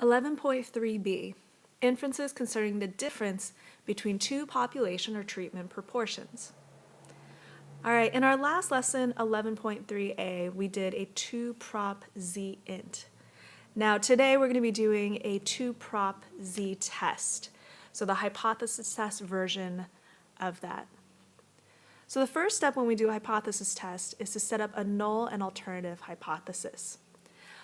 11.3b, inferences concerning the difference between two population or treatment proportions. All right, in our last lesson, 11.3a, we did a 2-prop z int. Now today we're going to be doing a 2-prop z test, so the hypothesis test version of that. So the first step when we do a hypothesis test is to set up a null and alternative hypothesis.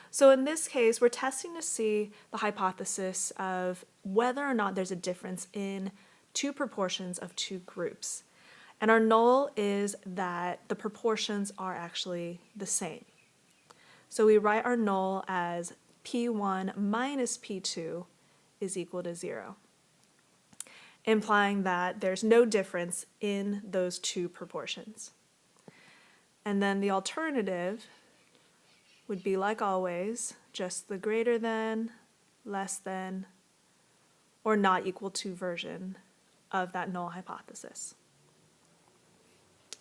So in this case, we're testing to see the hypothesis of whether or not there's a difference in two proportions of two groups. And our null is that the proportions are actually the same. So we write our null as P1 minus P2 is equal to 0, implying that there's no difference in those two proportions. And then the alternative would be, like always, just the greater than, less than, or not equal to version of that null hypothesis.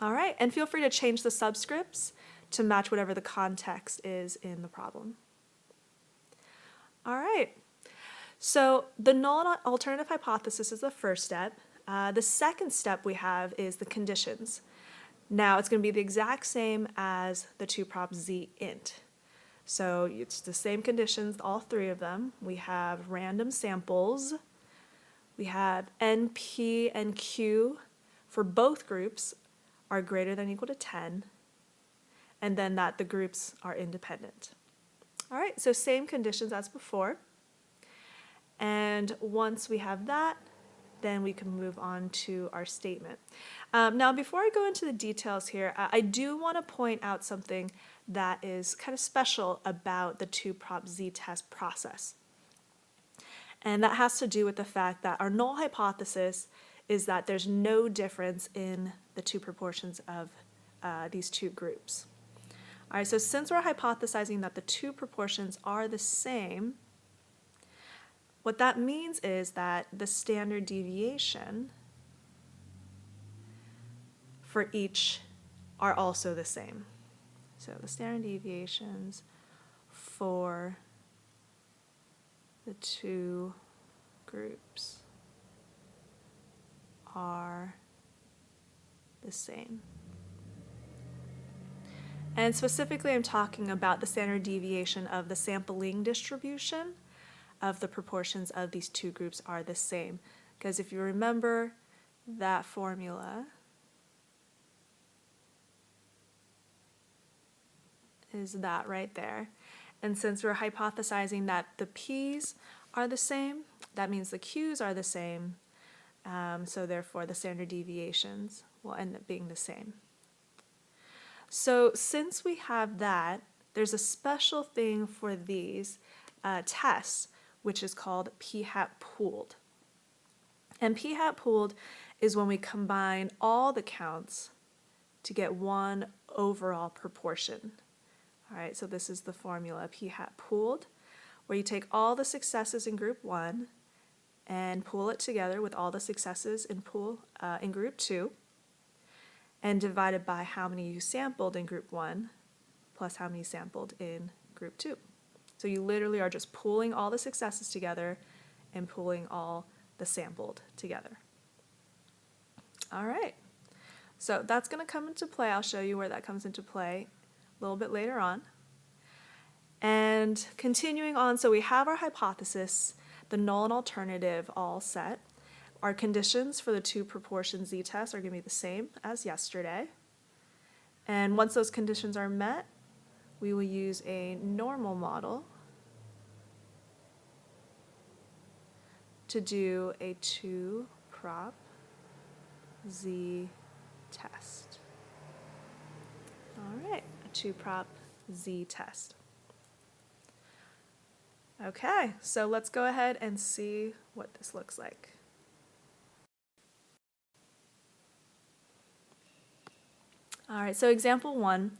All right, and feel free to change the subscripts to match whatever the context is in the problem. All right, so the null and alternative hypothesis is the first step. The second step we have is the conditions. Now it's going to be the exact same as the 2-prop z int. So it's the same conditions, all three of them. We have random samples. We have NP and Q for both groups are greater than or equal to 10, and then that the groups are independent. All right, so same conditions as before. And once we have that, then we can move on to our statement. Now, before I go into the details here, I do want to point out something that is kind of special about the 2-prop z test process. And that has to do with the fact that our null hypothesis is that there's no difference in the two proportions of these two groups. All right, so since we're hypothesizing that the two proportions are the same, what that means is that the standard deviation for each are also the same. So the standard deviations for the two groups are the same. And specifically, I'm talking about the standard deviation of the sampling distribution of the proportions of these two groups are the same. Because if you remember that formula is that right there. And since we're hypothesizing that the P's are the same, that means the Q's are the same. So therefore, the standard deviations will end up being the same. So since we have that, there's a special thing for these tests, which is called p-hat pooled. And p-hat pooled is when we combine all the counts to get one overall proportion. All right, so this is the formula, p-hat pooled, where you take all the successes in group 1 and pool it together with all the successes in group 2, and divide it by how many you sampled in group 1 plus how many sampled in group 2. So you literally are just pooling all the successes together and pooling all the sampled together. All right, so that's going to come into play. I'll show you where that comes into play a little bit later on. And continuing on, so we have our hypothesis, the null and alternative all set. Our conditions for the 2 proportion z test are going to be the same as yesterday. And once those conditions are met, we will use a normal model to do a 2-prop z test. All right, a 2-prop z test. Okay, so let's go ahead and see what this looks like. All right, so example 1.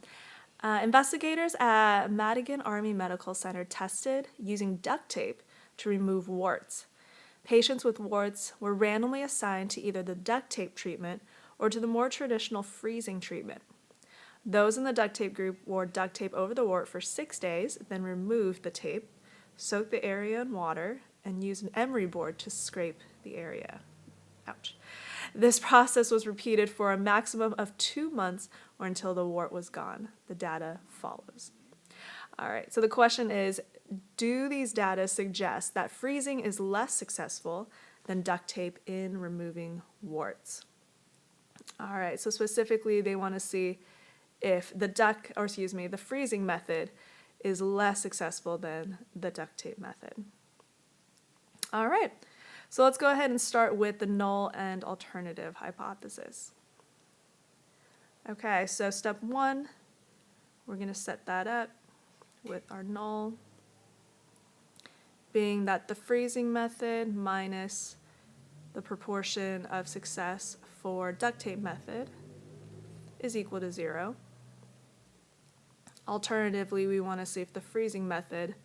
Investigators at Madigan Army Medical Center tested using duct tape to remove warts. Patients with warts were randomly assigned to either the duct tape treatment or to the more traditional freezing treatment. Those in the duct tape group wore duct tape over the wart for 6 days, then removed the tape soak the area in water, and use an emery board to scrape the area. Ouch. This process was repeated for a maximum of 2 months or until the wart was gone. The data follows. All right, so the question is, do these data suggest that freezing is less successful than duct tape in removing warts? All right, so specifically they want to see if the freezing method is less successful than the duct tape method. All right, so let's go ahead and start with the null and alternative hypothesis. Okay, so step 1, we're going to set that up with our null being that the freezing method minus the proportion of success for duct tape method is equal to 0. Alternatively, we want to see if the freezing method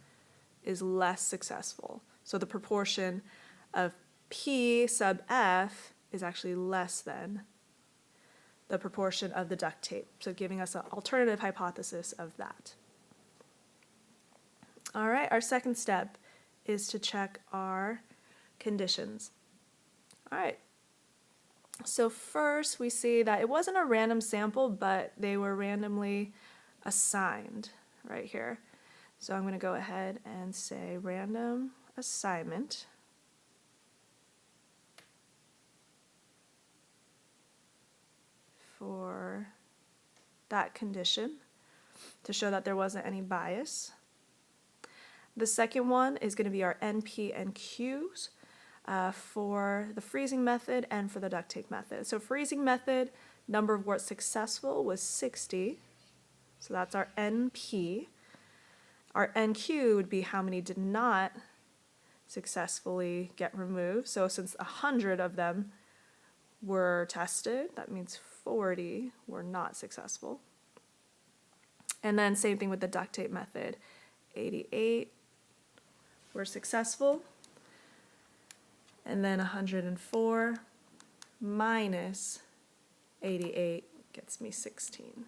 is less successful. So the proportion of P sub F is actually less than the proportion of the duct tape, so giving us an alternative hypothesis of that. All right, our second step is to check our conditions. All right, so first we see that it wasn't a random sample, but they were randomly assigned right here. So I'm going to go ahead and say random assignment for that condition to show that there wasn't any bias. The second one is going to be our NP and Qs for the freezing method and for the duct tape method. So freezing method, number of warts successful was 60. So that's our NP. Our NQ would be how many did not successfully get removed. So since 100 of them were tested, that means 40 were not successful. And then same thing with the duct tape method. 88 were successful. And then 104 minus 88 gets me 16.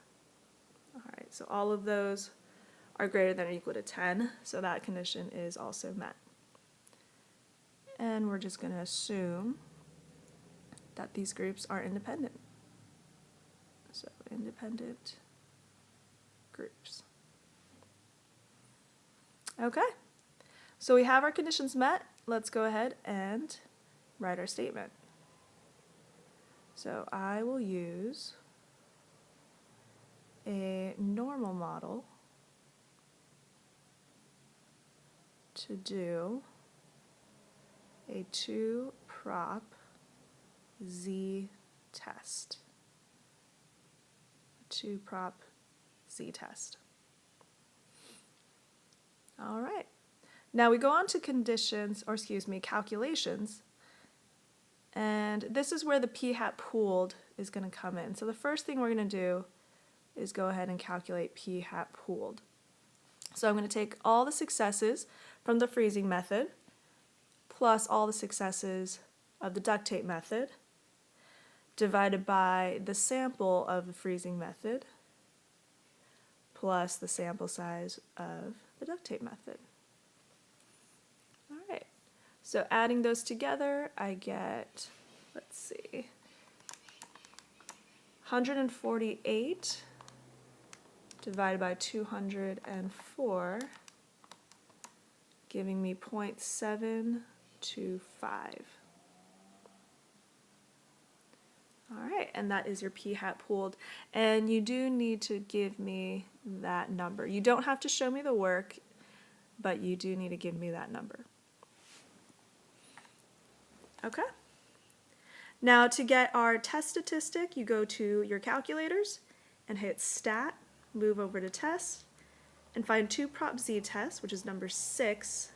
All right, so all of those are greater than or equal to 10, so that condition is also met. And we're just going to assume that these groups are independent. So independent groups. Okay, so we have our conditions met. Let's go ahead and write our statement. So I will use a normal model to do a 2-prop Z test. 2-prop Z test. All right. Now we go on to calculations, and this is where the p-hat pooled is going to come in. So the first thing we're going to do is go ahead and calculate p-hat pooled. So I'm going to take all the successes from the freezing method plus all the successes of the duct tape method divided by the sample of the freezing method plus the sample size of the duct tape method. All right, so adding those together, I get, let's see, 148 divided by 204, giving me 0.725. All right, and that is your p-hat pooled. And you do need to give me that number. You don't have to show me the work, but you do need to give me that number. Okay. Now to get our test statistic, you go to your calculators and hit stat, move over to test, and find 2-prop Z test, which is number 6.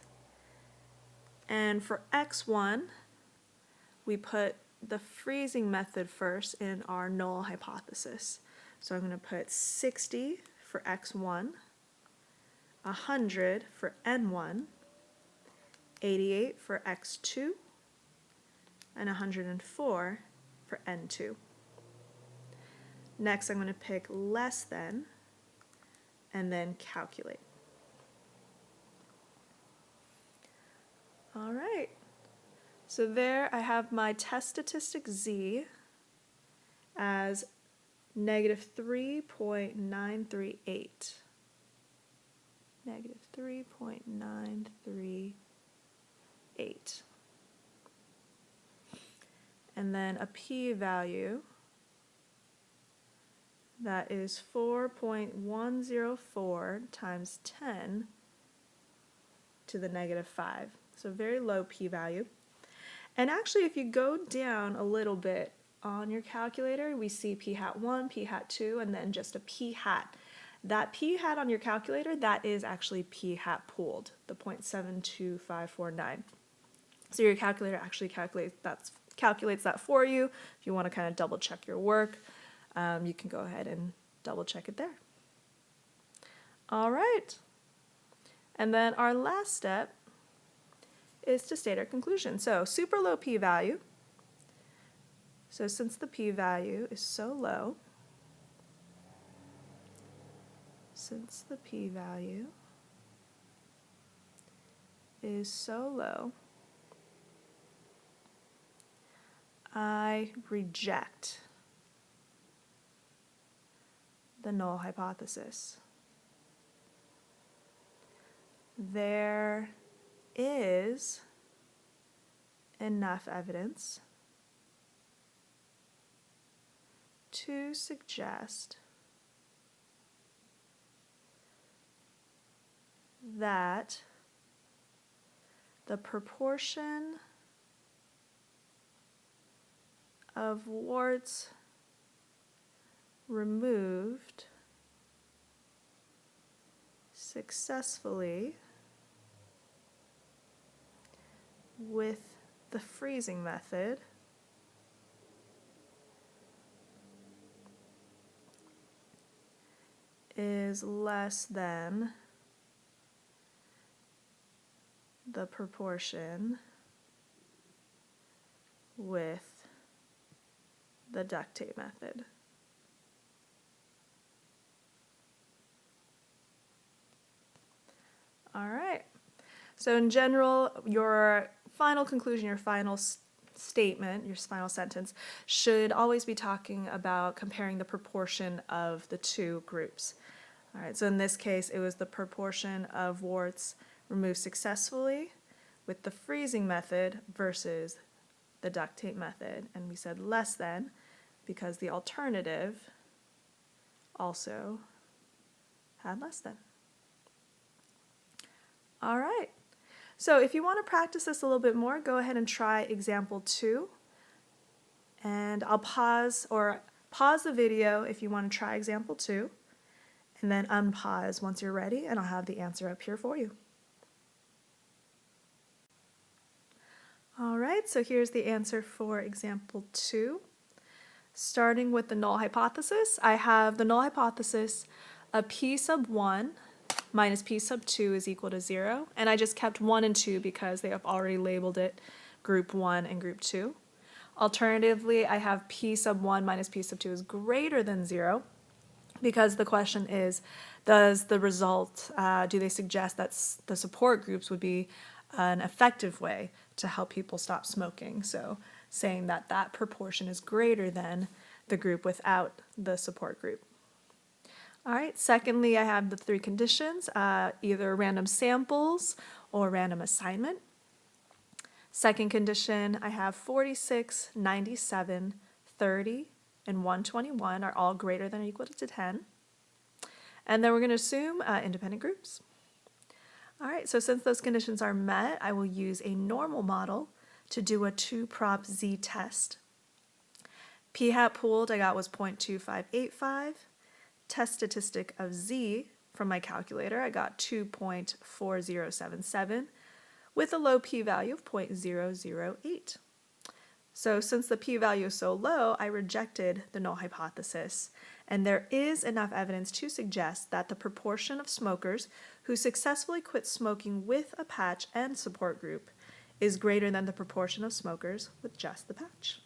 And for X1, we put the freezing method first in our null hypothesis. So I'm going to put 60 for X1, 100 for N1, 88 for X2, and 104 for N2. Next, I'm going to pick less than and then calculate. So there I have my test statistic Z as negative 3.938. Negative 3.938. And then a p-value that is 4.104 times 10 to the negative 5. So very low p-value. And actually, if you go down a little bit on your calculator, we see p hat 1, p hat 2, and then just a p hat. That p hat on your calculator, that is actually p hat pooled, the 0.72549. So your calculator actually calculates that for you. If you want to kind of double check your work, you can go ahead and double check it there. All right. And then our last step is to state our conclusion. So super low p-value. So since the p-value is so low, I reject the null hypothesis. There is enough evidence to suggest that the proportion of warts removed successfully with the freezing method is less than the proportion with the duct tape method. All right. So in general, your final conclusion, your final statement, your final sentence should always be talking about comparing the proportion of the two groups. All right, so in this case, it was the proportion of warts removed successfully with the freezing method versus the duct tape method. And we said less than because the alternative also had less than. All right. So if you want to practice this a little bit more, go ahead and try example 2. And I'll pause the video if you want to try example 2, and then unpause once you're ready, and I'll have the answer up here for you. All right, so here's the answer for example 2. Starting with the null hypothesis, I have the null hypothesis of p sub 1 minus p sub 2 is equal to 0. And I just kept 1 and 2 because they have already labeled it group 1 and group 2. Alternatively, I have p sub 1 minus p sub 2 is greater than 0 because the question is, does the result, do they suggest that the support groups would be an effective way to help people stop smoking? So saying that that proportion is greater than the group without the support group. All right, secondly, I have the 3 conditions, either random samples or random assignment. Second condition, I have 46, 97, 30, and 121 are all greater than or equal to 10. And then we're going to assume independent groups. All right, so since those conditions are met, I will use a normal model to do a 2-prop Z test. P hat pooled I got was 0.2585. Test statistic of Z from my calculator, I got 2.4077 with a low p-value of 0.008. So since the p-value is so low, I rejected the null hypothesis, and there is enough evidence to suggest that the proportion of smokers who successfully quit smoking with a patch and support group is greater than the proportion of smokers with just the patch.